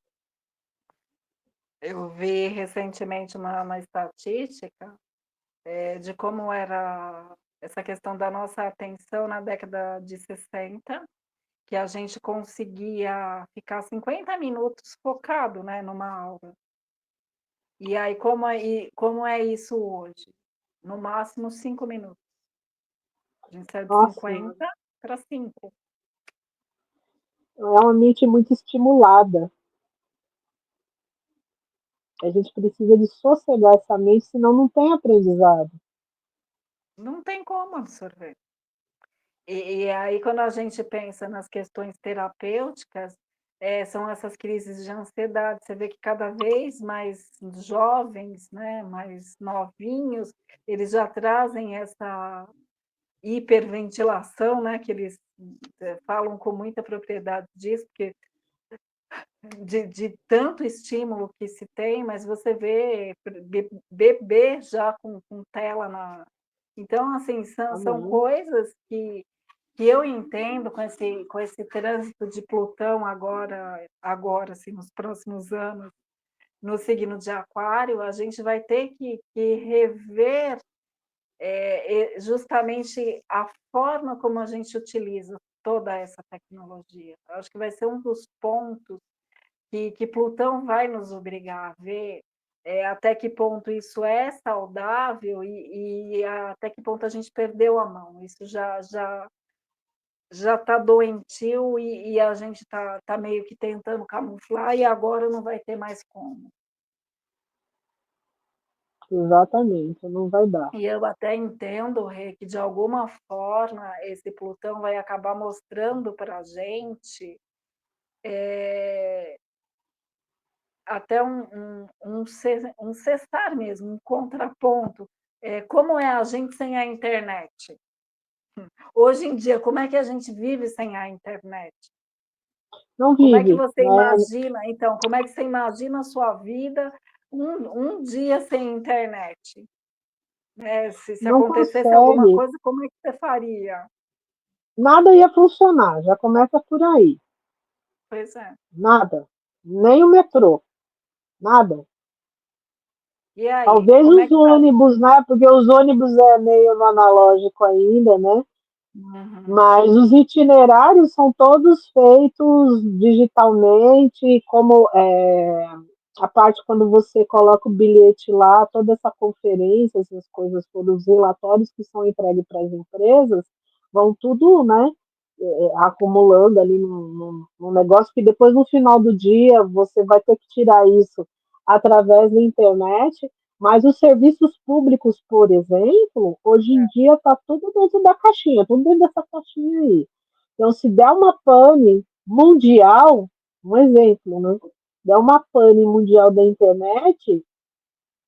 Eu vi recentemente uma estatística, de como era essa questão da nossa atenção na década de 60, que a gente conseguia ficar 50 minutos focado, né, numa aula. E aí, como é isso hoje? No máximo 5 minutos. A gente saiu de Nossa, 50 para 5. é uma mente muito estimulada. A gente precisa de sossegar essa mente, senão não tem aprendizado. Não tem como absorver. E aí, quando a gente pensa nas questões terapêuticas, são essas crises de ansiedade. Você vê que cada vez mais jovens, né, mais novinhos, eles já trazem essa hiperventilação, né, que eles falam com muita propriedade disso, porque de tanto estímulo que se tem, mas você vê bebê já com tela na. Então, assim, são Amém. coisas que eu entendo com esse trânsito de Plutão agora, assim, nos próximos anos, no signo de Aquário, a gente vai ter que rever justamente a forma como a gente utiliza toda essa tecnologia. Eu acho que vai ser um dos pontos que Plutão vai nos obrigar a ver, até que ponto isso é saudável e até que ponto a gente perdeu a mão. Isso já está doentio e a gente está meio que tentando camuflar e agora não vai ter mais como. Exatamente, não vai dar. E eu até entendo, Rê, que de alguma forma esse Plutão vai acabar mostrando para a gente até um cessar mesmo, um contraponto. Como é a gente sem a internet? Hoje em dia, como é que a gente vive sem a internet? Não Como é que vive, você né? imagina, então, como é que você imagina a sua vida um dia sem internet? Se Não acontecesse alguma consegue. coisa, como é que você faria? Nada ia funcionar, já começa por aí. Pois é. Nada. Nem o metrô, nada. E aí, Talvez como é os que tá? ônibus, né? Porque os ônibus é meio no analógico ainda, né? Uhum. Mas os itinerários são todos feitos digitalmente, como a parte quando você coloca o bilhete lá, toda essa conferência, essas coisas, todos os relatórios que são entregues para as empresas, vão tudo, né, acumulando ali num negócio que depois no final do dia você vai ter que tirar isso através da internet, mas os serviços públicos, por exemplo, hoje em dia está tudo dentro da caixinha, tudo dentro dessa caixinha aí. Então, se der uma pane mundial, um exemplo, né? Der uma pane mundial da internet,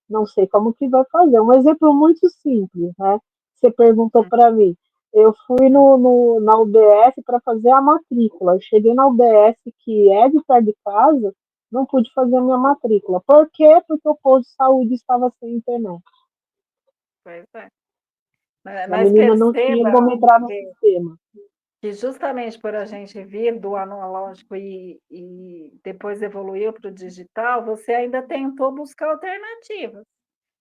não sei como que vai fazer. Um exemplo muito simples, né? Você perguntou para mim. Eu fui na UBS para fazer a matrícula. Eu cheguei na UBS, que é de perto de casa, não pude fazer a minha matrícula. Por quê? Porque o posto de saúde estava sem internet. Pois é. A Mas menina não tinha como perceba entrar no sistema. que justamente por a gente vir do analógico e depois evoluiu para o digital, você ainda tentou buscar alternativas.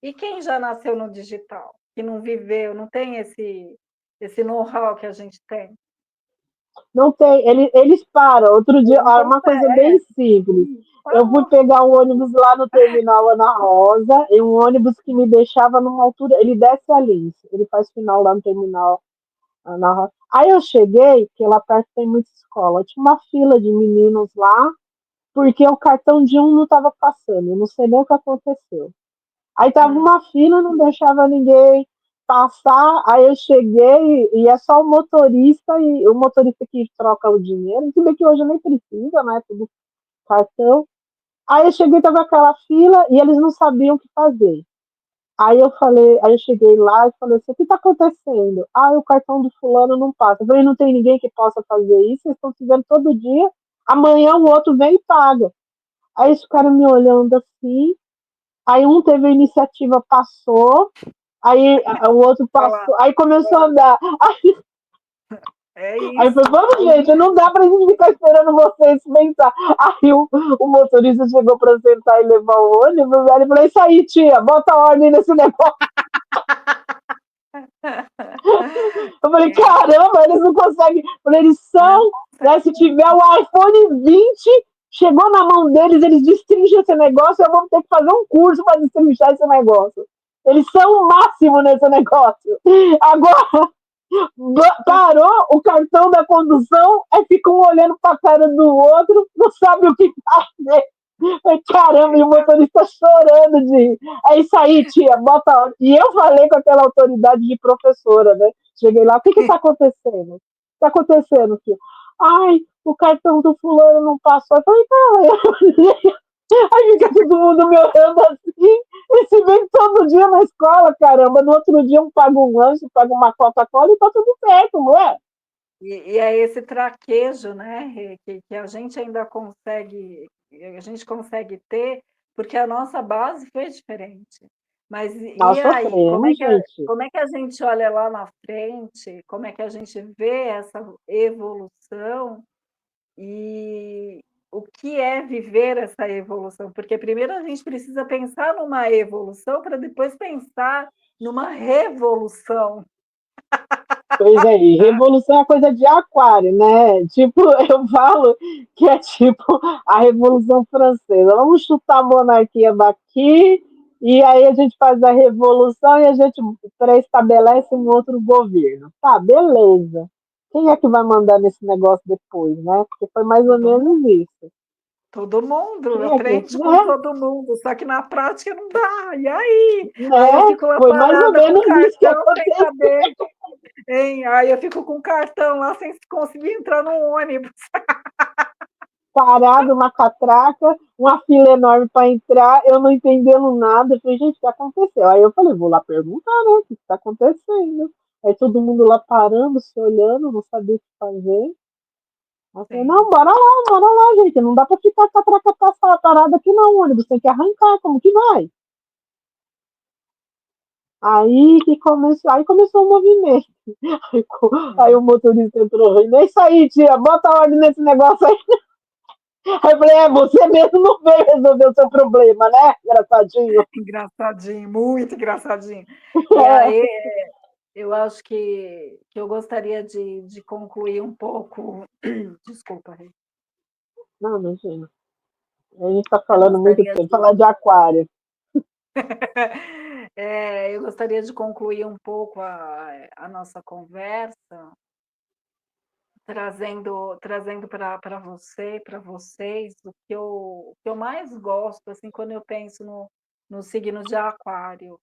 E quem já nasceu no digital, que não viveu, não tem esse know-how que a gente tem? Não tem, eles param. Outro Ele dia, não uma coisa consegue. bem simples. Eu fui Parou. pegar um ônibus lá no terminal Ana Rosa, e um ônibus que me deixava numa altura. Ele desce a Lince, ele faz final lá no terminal Ana Rosa. Aí eu cheguei, porque lá perto tem muita escola. Tinha uma fila de meninos lá, porque o cartão de um não estava passando. Eu não sei nem o que aconteceu. Aí tava uma fila, não deixava ninguém passar. Aí eu cheguei e é só o motorista que troca o dinheiro. Se bem que hoje nem precisa, né? Tudo cartão. Aí eu cheguei, tava aquela fila e eles não sabiam o que fazer. Aí eu cheguei lá e falei assim, o que está acontecendo? Ah, o cartão do fulano não passa. Eu falei, não tem ninguém que possa fazer isso, vocês estão se vendo todo dia, amanhã o outro vem e paga. Aí esse cara me olhando assim, aí um teve a iniciativa, passou, aí o outro Olha lá. passou, aí começou a andar. É Aí foi, isso. vamos, gente, não dá pra gente ficar esperando vocês sentar. Aí o motorista chegou pra sentar e levar o ônibus, aí ele falou, isso aí, tia, bota ordem nesse negócio. Eu falei, É, caramba, eles não conseguem. Eu falei, eles não são, né, se consegue. tiver o iPhone 20, chegou na mão deles, eles destrincham esse negócio, eu vou ter que fazer um curso para destrinchar esse negócio. Eles são o máximo nesse negócio. Agora, parou o cartão da condução, aí ficam um olhando para a cara do outro, não sabe o que fazer. Caramba, e o motorista chorando de. É isso aí, tia, bota a ordem. E eu falei com aquela autoridade de professora, né? Cheguei lá, o que está acontecendo? O que está acontecendo, filho? Ai, o cartão do fulano não passou. Eu falei, cara, aí fica todo mundo me olhando assim, e se vem todo dia na escola, caramba. No outro dia um paga um lanche, paga uma Coca-Cola e tá tudo certo, não é? E é esse traquejo, né, Rê, que a gente consegue ter, porque a nossa base foi diferente. Mas e Nós aí, sofremos, gente. como é que a gente olha lá na frente, como é que a gente vê essa evolução e o que é viver essa evolução? Porque primeiro a gente precisa pensar numa evolução para depois pensar numa revolução. Pois é, e revolução é coisa de aquário, né? Tipo, eu falo que é tipo a Revolução Francesa. Vamos chutar a monarquia daqui, e aí a gente faz a revolução e a gente pré-estabelece um outro governo. Tá, beleza. Quem é que vai mandar nesse negócio depois, né? Porque foi mais ou Todo menos mundo, isso. todo mundo Quem é que, aprende com todo mundo, só que na prática não dá. E aí? Aí eu né? fico lá Foi mais ou parada com o menos isso que cartão sem aconteceu. saber, hein? Aí eu fico com o cartão lá sem conseguir entrar no ônibus. Parado, uma catraca, uma fila enorme para entrar, eu não entendendo nada. Eu falei, gente, o que aconteceu? Aí eu falei, vou lá perguntar, né? O que está acontecendo? Aí todo mundo lá parando, se olhando, não sabia o que fazer. Aí eu falei, não, Sim. bora lá, gente. Não dá para ficar catraca parada aqui não, ônibus, tem que arrancar, como que vai? Aí começou o movimento. Aí o motorista entrou, nem saí, tia, bota a ordem nesse negócio aí. Aí eu falei, você mesmo não veio resolver o seu problema, né, engraçadinho? Engraçadinho, muito engraçadinho. E É. aí eu acho que eu gostaria de concluir um pouco. Desculpa, Rê. Não, imagina. A gente está Eu falando muito gostaria tempo, falar de aquário. eu gostaria de concluir um pouco a nossa conversa, trazendo para você, para vocês, o que eu mais gosto, assim, quando eu penso no signo de Aquário,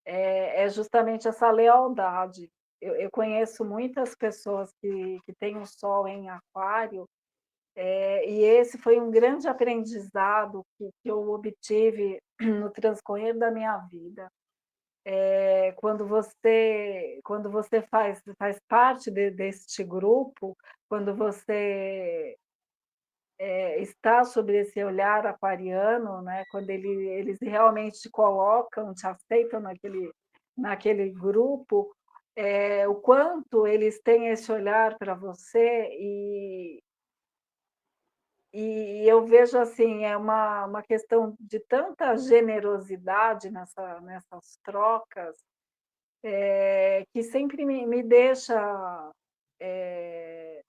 é justamente essa lealdade. Eu conheço muitas pessoas que têm o Sol em Aquário, e esse foi um grande aprendizado que eu obtive no transcorrer da minha vida. Quando você faz parte deste grupo, quando você está sob esse olhar aquariano, né, quando eles realmente te colocam, te aceitam naquele grupo, o quanto eles têm esse olhar para você e eu vejo assim, é uma questão de tanta generosidade nessas trocas, que sempre eh,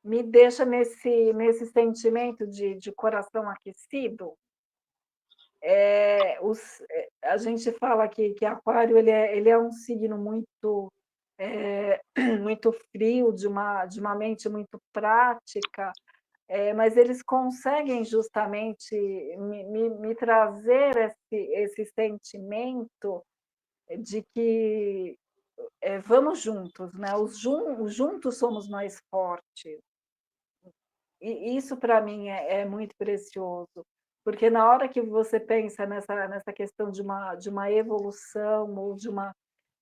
me deixa nesse sentimento de coração aquecido. A gente fala que Aquário ele é um signo muito muito frio, de uma mente muito prática, mas eles conseguem justamente me trazer esse sentimento de que vamos juntos, né? Os juntos somos mais fortes. E isso para mim é muito precioso, porque na hora que você pensa nessa questão de uma evolução ou de uma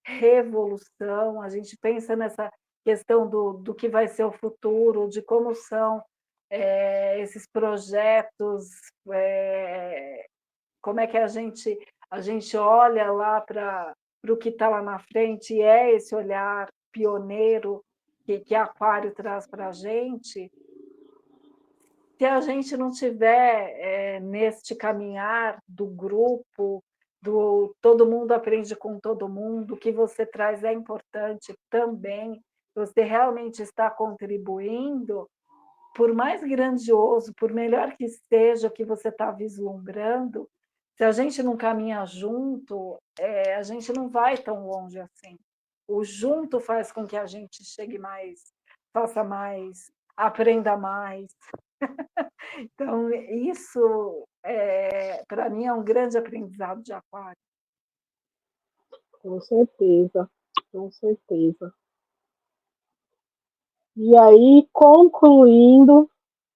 revolução, a gente pensa nessa questão do que vai ser o futuro, de como são esses projetos, como é que a gente olha lá para o que está lá na frente, e é esse olhar pioneiro que Aquário traz para a gente. Se a gente não tiver neste caminhar do grupo, do todo mundo aprende com todo mundo, o que você traz é importante também, você realmente está contribuindo, por mais grandioso, por melhor que seja o que você está vislumbrando, se a gente não caminha junto, a gente não vai tão longe assim. O junto faz com que a gente chegue mais, faça mais, aprenda mais. Então, isso, para mim, é um grande aprendizado de Aquário. Com certeza, com certeza. E aí, concluindo,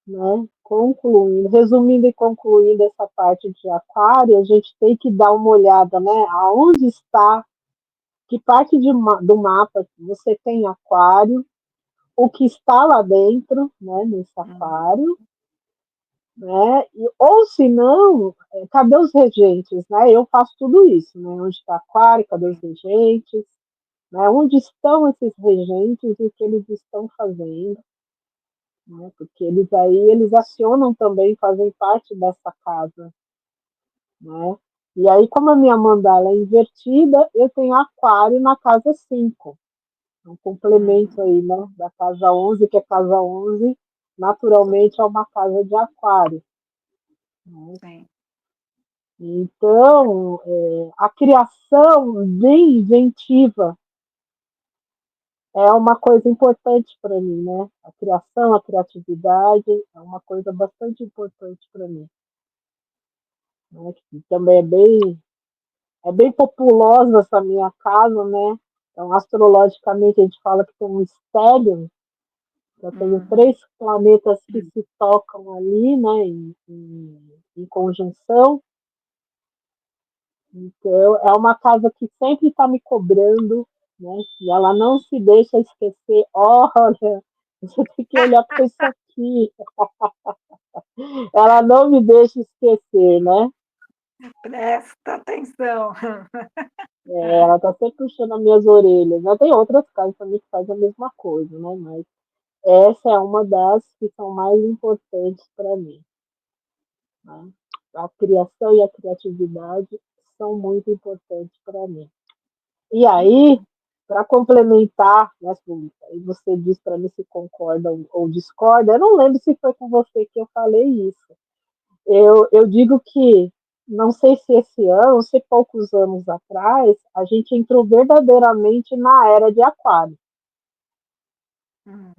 né? Concluindo, resumindo e concluindo essa parte de aquário, a gente tem que dar uma olhada, né? Aonde está, que parte do mapa você tem aquário, o que está lá dentro, né? Nesse Uhum. aquário, né? Ou se não, cadê os regentes, né? Eu faço tudo isso, né? Onde está aquário, cadê os regentes, né? Onde estão esses regentes e o que eles estão fazendo, né? Porque eles acionam também, fazem parte dessa casa, né? E aí, como a minha mandala é invertida, eu tenho aquário na casa 5. Um complemento Uhum, aí, né? Da casa 11, que é casa 11, naturalmente é uma casa de aquário. Né? sim. Então, a criação bem inventiva é uma coisa importante para mim, né? A criação, a criatividade é uma coisa bastante importante para mim, né? Que também é bem populosa essa minha casa, né? Então, astrologicamente, a gente fala que tem um estélio. Eu tenho Uhum. 3 planetas que se tocam ali, né, em conjunção. Então, é uma casa que sempre está me cobrando, né? E ela não se deixa esquecer. Olha, você tem que olhar para isso aqui. Ela não me deixa esquecer, né? Presta atenção. Ela está sempre puxando as minhas orelhas. Né? Tem outras casas também que fazem a mesma coisa, né? Mas essa é uma das que são mais importantes para mim. Né? A criação e a criatividade são muito importantes para mim. E aí, Uhum. para complementar, né, e você diz para mim se concorda ou discorda, eu não lembro se foi com você que eu falei isso. Eu digo que, não sei se esse ano, se poucos anos atrás, a gente entrou verdadeiramente na era de Aquário. Uhum.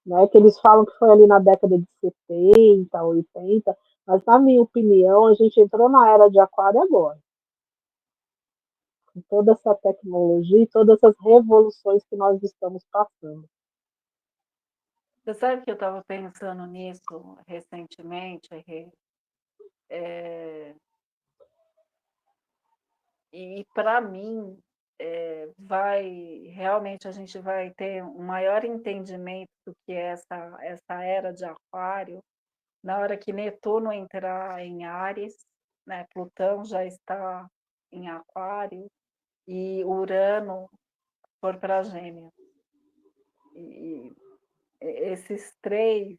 Né, que eles falam que foi ali na década de 70, 80, mas na minha opinião, a gente entrou na era de Aquário agora, com toda essa tecnologia e todas essas revoluções que nós estamos passando. Você sabe que eu estava pensando nisso recentemente, Rê? E para mim, realmente a gente vai ter um maior entendimento do que é essa era de Aquário, na hora que Netuno entrar em Áries, né? Plutão já está em Aquário e Urano for para Gêmeos. E esses três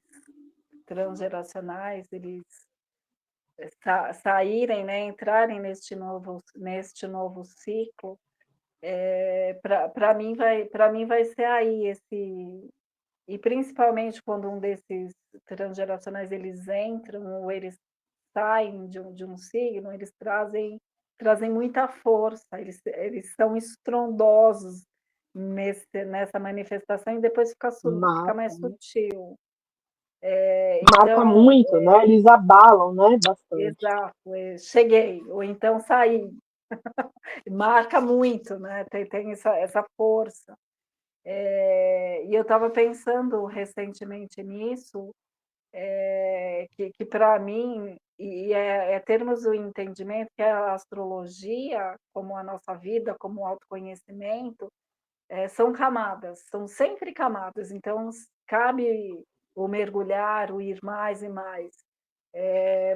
transgeracionais, eles saírem, né, entrarem neste novo ciclo, para mim vai ser aí esse, e principalmente quando um desses transgeracionais eles entram ou eles saem de um signo, eles trazem muita força, eles são estrondosos nessa manifestação e depois fica Marca, mais né? sutil. Marca Então, muito, né? Eles abalam, né? Bastante. exato, cheguei, ou então saí, marca muito, né? Tem essa força. E eu estava pensando recentemente nisso, que para mim, é termos o entendimento que a astrologia, como a nossa vida, como o autoconhecimento, são camadas, são sempre camadas, então cabe o mergulhar, o ir mais e mais.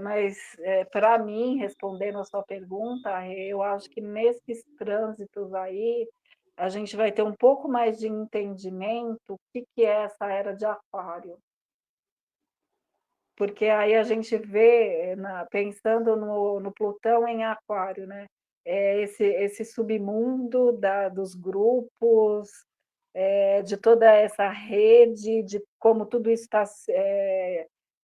Mas, para mim, respondendo a sua pergunta, eu acho que nesses trânsitos aí, a gente vai ter um pouco mais de entendimento o que é essa era de Aquário. Porque aí a gente vê, pensando no Plutão em Aquário, né? Esse submundo dos grupos, de toda essa rede, de como tudo isso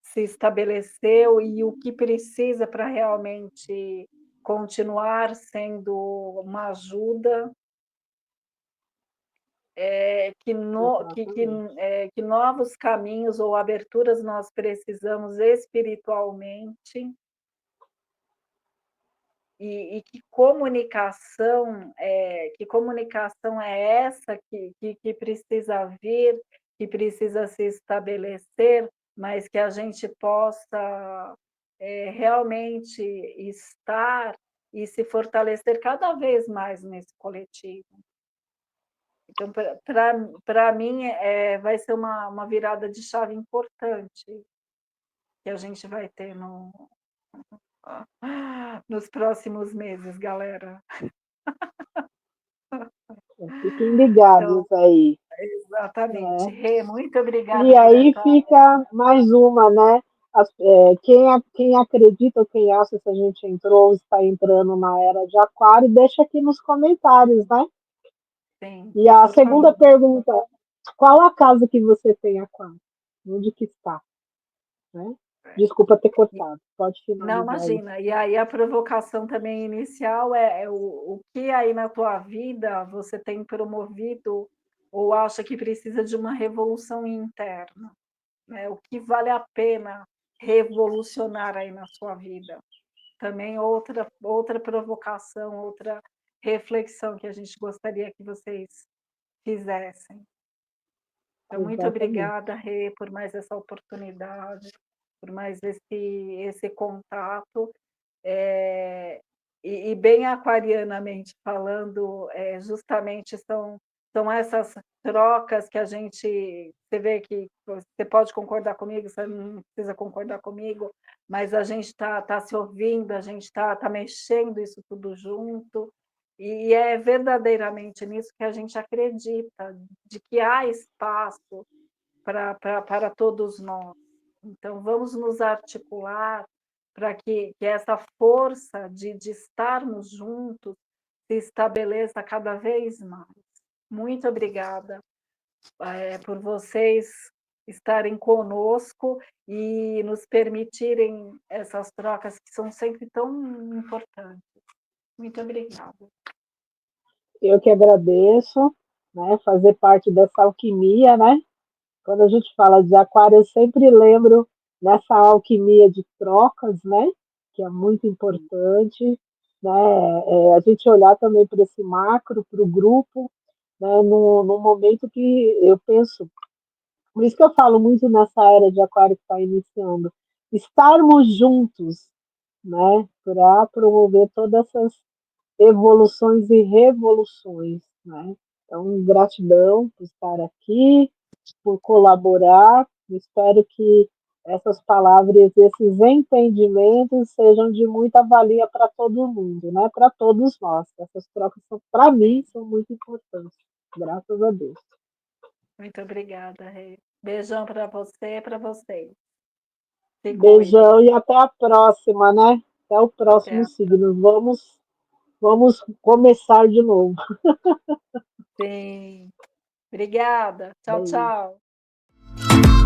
se estabeleceu e o que precisa para realmente continuar sendo uma ajuda, Exatamente. que novos caminhos ou aberturas nós precisamos espiritualmente. E que comunicação é essa que precisa vir, que precisa se estabelecer, mas que a gente possa, realmente estar e se fortalecer cada vez mais nesse coletivo. Então, para mim, vai ser uma virada de chave importante que a gente vai ter nos próximos meses, galera. Fiquem Então, ligados aí. exatamente. Né? Rê, muito E obrigada por aí essa. fica mais uma, né? Quem acredita ou quem acha que a gente entrou ou está entrando na era de Aquário, deixa aqui nos comentários, né? Sim, E a por segunda favor. pergunta, qual a casa que você tem, Aquário? Onde que está? Né? Desculpa ter cortado, pode Não, finalizar aí. imagina. E aí a provocação também inicial é o que aí na tua vida você tem promovido ou acha que precisa de uma revolução interna, né? O que vale a pena revolucionar aí na sua vida? Também outra provocação, outra reflexão que a gente gostaria que vocês fizessem. Então, muito Exatamente. obrigada, Rê, por mais essa oportunidade, por mais esse contato. É, e bem aquarianamente falando, justamente são essas trocas que a gente. Você vê que você pode concordar comigo, você não precisa concordar comigo, mas a gente tá se ouvindo, a gente tá mexendo isso tudo junto, e é verdadeiramente nisso que a gente acredita, de que há espaço para todos nós. Então, vamos nos articular para que essa força de estarmos juntos se estabeleça cada vez mais. Muito obrigada por vocês estarem conosco e nos permitirem essas trocas que são sempre tão importantes. Muito obrigada. Eu que agradeço, né, fazer parte dessa alquimia, né? Quando a gente fala de Aquário, eu sempre lembro dessa alquimia de trocas, né? Que é muito importante, né? A gente olhar também para esse macro, para o grupo, né? No momento que eu penso, por isso que eu falo muito nessa era de Aquário que está iniciando, estarmos juntos, né? Para promover todas essas evoluções e revoluções, né? Então, gratidão por estar aqui, por colaborar. Espero que essas palavras, esses entendimentos sejam de muita valia para todo mundo, né? Para todos nós. Essas trocas, para mim, Sim. são muito importantes. Graças a Deus. Muito obrigada, Rê. Beijão para você e para vocês. Se cuidem. Beijão e até a próxima, né? Até o Até próximo a signo. Vamos começar de novo. Sim. Obrigada. Tchau, Beijo. tchau.